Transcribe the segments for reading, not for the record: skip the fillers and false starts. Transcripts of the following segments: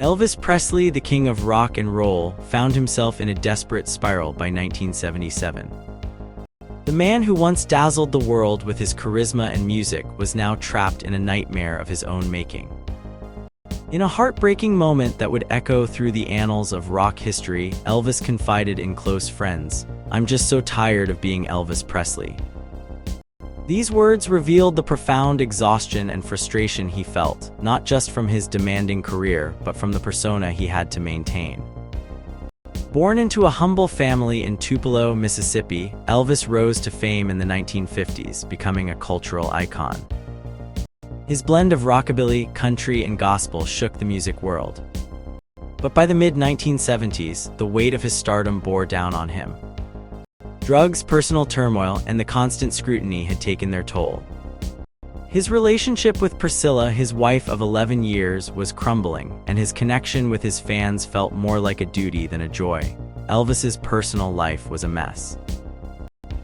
Elvis Presley, the king of rock and roll, found himself in a desperate spiral by 1977. The man who once dazzled the world with his charisma and music was now trapped in a nightmare of his own making. In a heartbreaking moment that would echo through the annals of rock history, Elvis confided in close friends, "I'm just so tired of being Elvis Presley." These words revealed the profound exhaustion and frustration he felt, not just from his demanding career, but from the persona he had to maintain. Born into a humble family in Tupelo, Mississippi, Elvis rose to fame in the 1950s, becoming a cultural icon. His blend of rockabilly, country, and gospel shook the music world. But by the mid-1970s, the weight of his stardom bore down on him. Drugs, personal turmoil, and the constant scrutiny had taken their toll. His relationship with Priscilla, his wife of 11 years, was crumbling, and his connection with his fans felt more like a duty than a joy. Elvis's personal life was a mess.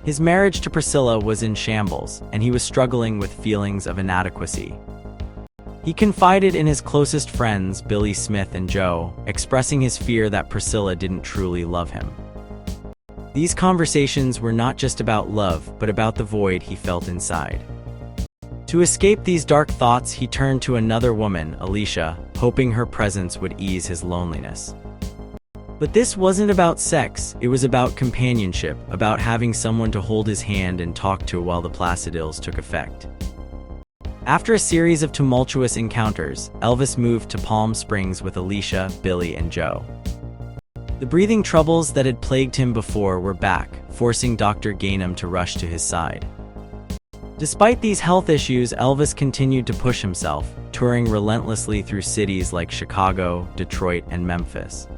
His marriage to Priscilla was in shambles, and he was struggling with feelings of inadequacy. He confided in his closest friends, Billy Smith and Joe, expressing his fear that Priscilla didn't truly love him. These conversations were not just about love, but about the void he felt inside. To escape these dark thoughts, he turned to another woman, Alicia, hoping her presence would ease his loneliness. But this wasn't about sex, it was about companionship, about having someone to hold his hand and talk to while the placid ills took effect. After a series of tumultuous encounters, Elvis moved to Palm Springs with Alicia, Billy, and Joe. The breathing troubles that had plagued him before were back, forcing Dr. Gainham to rush to his side. Despite these health issues, Elvis continued to push himself, touring relentlessly through cities like Chicago, Detroit, and Memphis.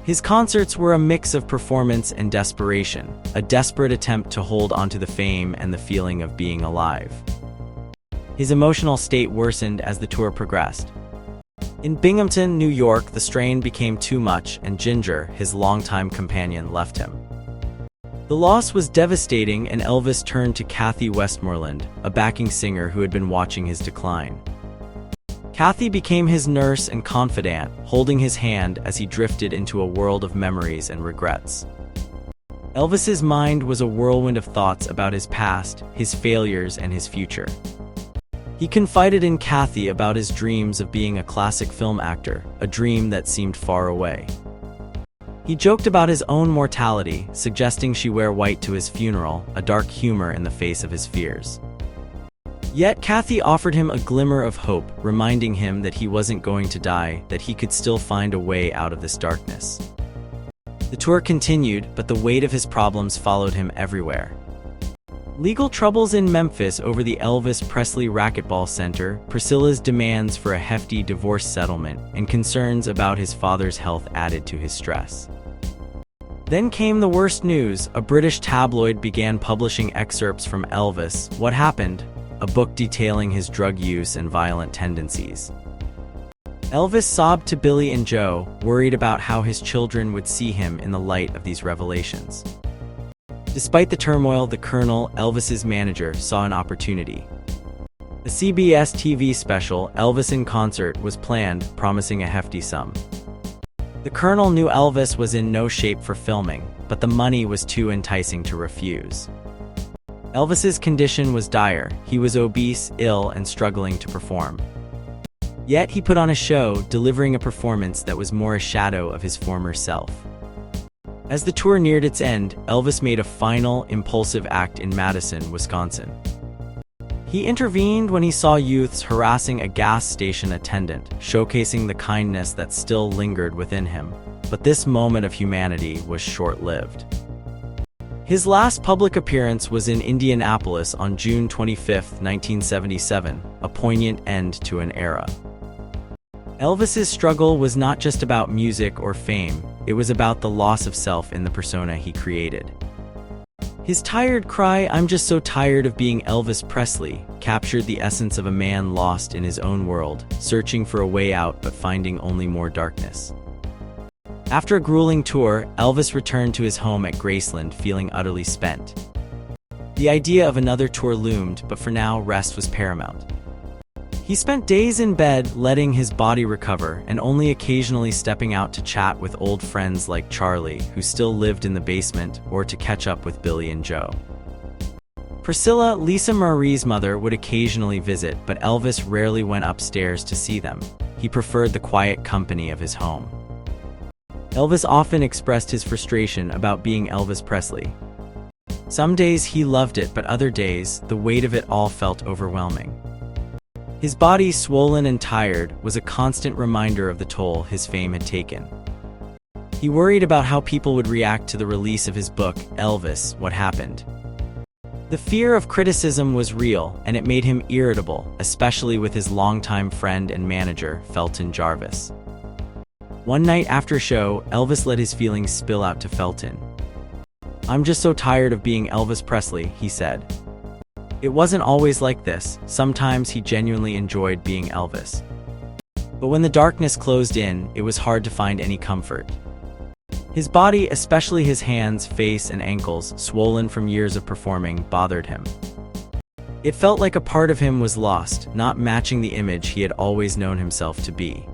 His concerts were a mix of performance and desperation, a desperate attempt to hold onto the fame and the feeling of being alive. His emotional state worsened as the tour progressed. In Binghamton, New York, the strain became too much, and Ginger, his longtime companion, left him. The loss was devastating, and Elvis turned to Kathy Westmoreland, a backing singer who had been watching his decline. Kathy became his nurse and confidant, holding his hand as he drifted into a world of memories and regrets. Elvis's mind was a whirlwind of thoughts about his past, his failures, and his future. He confided in Kathy about his dreams of being a classic film actor, a dream that seemed far away. He joked about his own mortality, suggesting she wear white to his funeral, a dark humor in the face of his fears. Yet Kathy offered him a glimmer of hope, reminding him that he wasn't going to die, that he could still find a way out of this darkness. The tour continued, but the weight of his problems followed him everywhere. Legal troubles in Memphis over the Elvis Presley Racquetball Center, Priscilla's demands for a hefty divorce settlement, and concerns about his father's health added to his stress. Then came the worst news. A British tabloid began publishing excerpts from Elvis, What Happened?, a book detailing his drug use and violent tendencies. Elvis sobbed to Billy and Joe, worried about how his children would see him in the light of these revelations. Despite the turmoil, the Colonel, Elvis's manager, saw an opportunity. A CBS TV special, Elvis in Concert, was planned, promising a hefty sum. The Colonel knew Elvis was in no shape for filming, but the money was too enticing to refuse. Elvis's condition was dire. He was obese, ill, and struggling to perform. Yet he put on a show, delivering a performance that was more a shadow of his former self. As the tour neared its end, Elvis made a final, impulsive act in Madison, Wisconsin. He intervened when he saw youths harassing a gas station attendant, showcasing the kindness that still lingered within him. But this moment of humanity was short-lived. His last public appearance was in Indianapolis on June 25, 1977, a poignant end to an era. Elvis's struggle was not just about music or fame, it was about the loss of self in the persona he created. His tired cry, "I'm just so tired of being Elvis Presley," captured the essence of a man lost in his own world, searching for a way out but finding only more darkness. After a grueling tour, Elvis returned to his home at Graceland feeling utterly spent. The idea of another tour loomed, but for now, rest was paramount. He spent days in bed, letting his body recover, and only occasionally stepping out to chat with old friends like Charlie, who still lived in the basement, or to catch up with Billy and Joe. Priscilla, Lisa Marie's mother, would occasionally visit, but Elvis rarely went upstairs to see them. He preferred the quiet company of his home. Elvis often expressed his frustration about being Elvis Presley. Some days he loved it, but other days, the weight of it all felt overwhelming. His body, swollen and tired, was a constant reminder of the toll his fame had taken. He worried about how people would react to the release of his book, Elvis, What Happened? The fear of criticism was real, and it made him irritable, especially with his longtime friend and manager, Felton Jarvis. One night after a show, Elvis let his feelings spill out to Felton. "I'm just so tired of being Elvis Presley," he said. It wasn't always like this. Sometimes he genuinely enjoyed being Elvis. But when the darkness closed in, it was hard to find any comfort. His body, especially his hands, face, and ankles, swollen from years of performing, bothered him. It felt like a part of him was lost, not matching the image he had always known himself to be.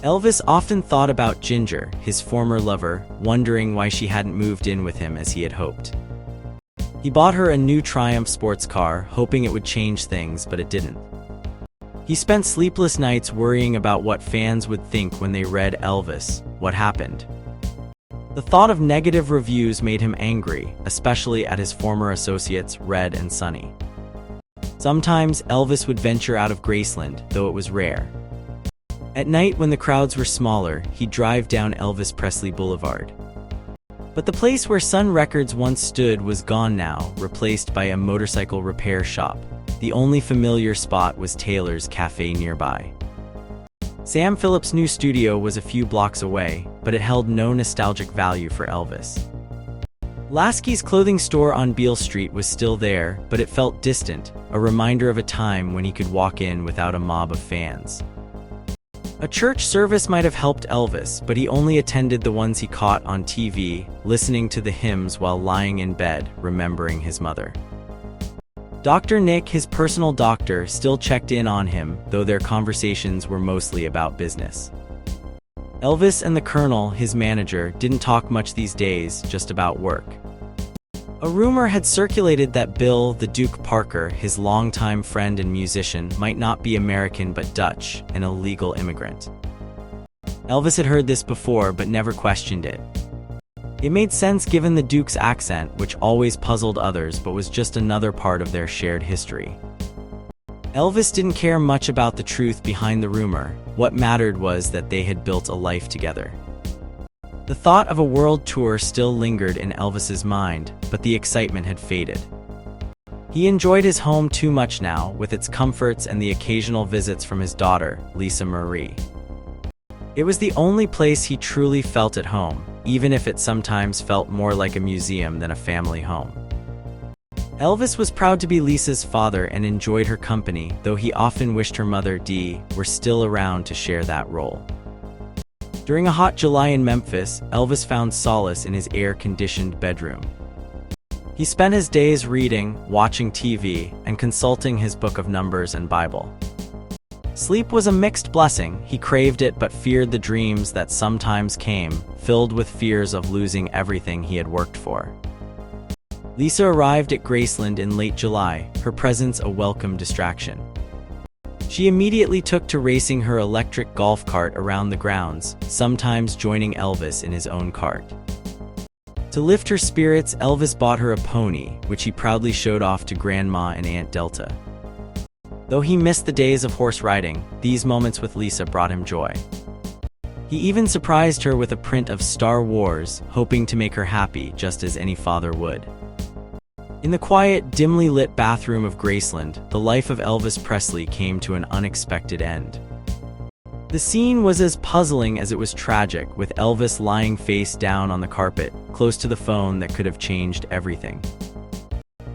Elvis often thought about Ginger, his former lover, wondering why she hadn't moved in with him as he had hoped. He bought her a new Triumph sports car, hoping it would change things, but it didn't. He spent sleepless nights worrying about what fans would think when they read Elvis, What Happened? The thought of negative reviews made him angry, especially at his former associates, Red and Sonny. Sometimes Elvis would venture out of Graceland, though it was rare. At night, when the crowds were smaller, he'd drive down Elvis Presley Boulevard. But the place where Sun Records once stood was gone now, replaced by a motorcycle repair shop. The only familiar spot was Taylor's Cafe nearby. Sam Phillips' new studio was a few blocks away, but it held no nostalgic value for Elvis. Lasky's clothing store on Beale Street was still there, but it felt distant, a reminder of a time when he could walk in without a mob of fans. A church service might have helped Elvis, but he only attended the ones he caught on TV, listening to the hymns while lying in bed, remembering his mother. Dr. Nick, his personal doctor, still checked in on him, though their conversations were mostly about business. Elvis and the Colonel, his manager, didn't talk much these days, just about work. A rumor had circulated that Bill, the Duke Parker, his longtime friend and musician, might not be American but Dutch, an illegal immigrant. Elvis had heard this before but never questioned it. It made sense given the Duke's accent, which always puzzled others but was just another part of their shared history. Elvis didn't care much about the truth behind the rumor. What mattered was that they had built a life together. The thought of a world tour still lingered in Elvis's mind, but the excitement had faded. He enjoyed his home too much now, with its comforts and the occasional visits from his daughter, Lisa Marie. It was the only place he truly felt at home, even if it sometimes felt more like a museum than a family home. Elvis was proud to be Lisa's father and enjoyed her company, though he often wished her mother, Dee, were still around to share that role. During a hot July in Memphis, Elvis found solace in his air-conditioned bedroom. He spent his days reading, watching TV, and consulting his book of numbers and Bible. Sleep was a mixed blessing. He craved it but feared the dreams that sometimes came, filled with fears of losing everything he had worked for. Lisa arrived at Graceland in late July, her presence a welcome distraction. She immediately took to racing her electric golf cart around the grounds, sometimes joining Elvis in his own cart. To lift her spirits, Elvis bought her a pony, which he proudly showed off to Grandma and Aunt Delta. Though he missed the days of horse riding, these moments with Lisa brought him joy. He even surprised her with a print of Star Wars, hoping to make her happy just as any father would. In the quiet, dimly lit bathroom of Graceland, the life of Elvis Presley came to an unexpected end. The scene was as puzzling as it was tragic, with Elvis lying face down on the carpet, close to the phone that could have changed everything.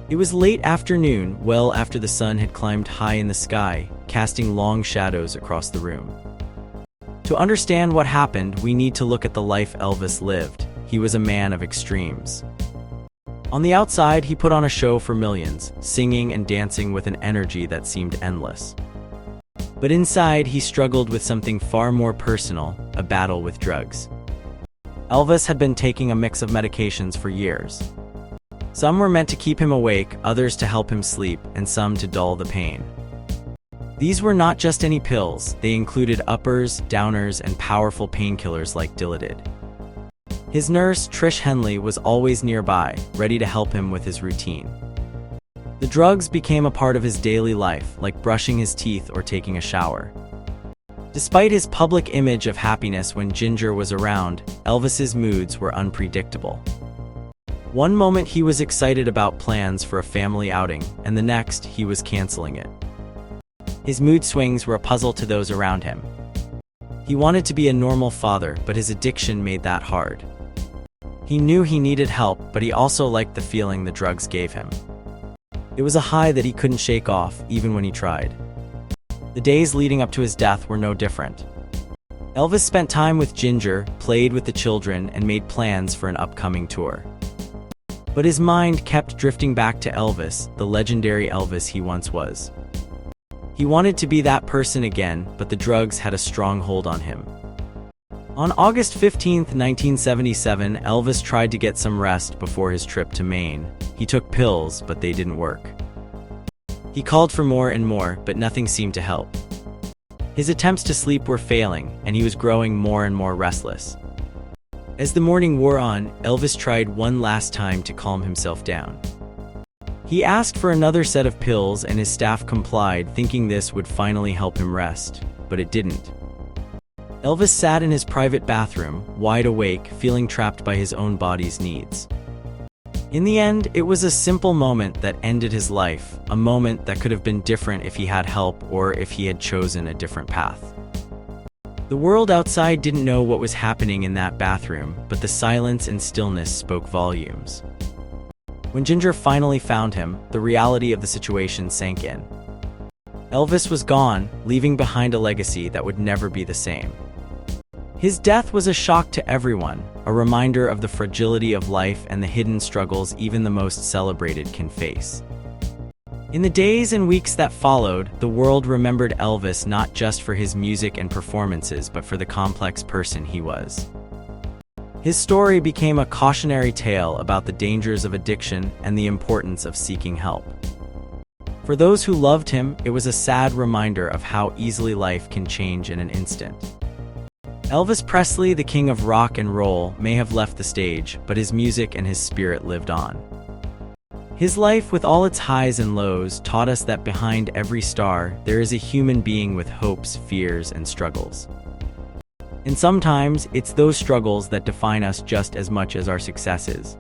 It was late afternoon, well after the sun had climbed high in the sky, casting long shadows across the room. To understand what happened, we need to look at the life Elvis lived. He was a man of extremes. On the outside, he put on a show for millions, singing and dancing with an energy that seemed endless. But inside, he struggled with something far more personal, a battle with drugs. Elvis had been taking a mix of medications for years. Some were meant to keep him awake, others to help him sleep, and some to dull the pain. These were not just any pills, they included uppers, downers, and powerful painkillers like Dilaudid. His nurse, Trish Henley, was always nearby, ready to help him with his routine. The drugs became a part of his daily life, like brushing his teeth or taking a shower. Despite his public image of happiness when Ginger was around, Elvis's moods were unpredictable. One moment he was excited about plans for a family outing, and the next he was canceling it. His mood swings were a puzzle to those around him. He wanted to be a normal father, but his addiction made that hard. He knew he needed help, but he also liked the feeling the drugs gave him. It was a high that he couldn't shake off, even when he tried. The days leading up to his death were no different. Elvis spent time with Ginger, played with the children, and made plans for an upcoming tour. But his mind kept drifting back to Elvis, the legendary Elvis he once was. He wanted to be that person again, but the drugs had a strong hold on him. On August 15, 1977, Elvis tried to get some rest before his trip to Maine. He took pills, but they didn't work. He called for more and more, but nothing seemed to help. His attempts to sleep were failing, and he was growing more and more restless. As the morning wore on, Elvis tried one last time to calm himself down. He asked for another set of pills, and his staff complied, thinking this would finally help him rest, but it didn't. Elvis sat in his private bathroom, wide awake, feeling trapped by his own body's needs. In the end, it was a simple moment that ended his life, a moment that could have been different if he had help or if he had chosen a different path. The world outside didn't know what was happening in that bathroom, but the silence and stillness spoke volumes. When Ginger finally found him, the reality of the situation sank in. Elvis was gone, leaving behind a legacy that would never be the same. His death was a shock to everyone, a reminder of the fragility of life and the hidden struggles even the most celebrated can face. In the days and weeks that followed, the world remembered Elvis not just for his music and performances, but for the complex person he was. His story became a cautionary tale about the dangers of addiction and the importance of seeking help. For those who loved him, it was a sad reminder of how easily life can change in an instant. Elvis Presley, the king of rock and roll, may have left the stage, but his music and his spirit lived on. His life, with all its highs and lows, taught us that behind every star, there is a human being with hopes, fears, and struggles. And sometimes, it's those struggles that define us just as much as our successes.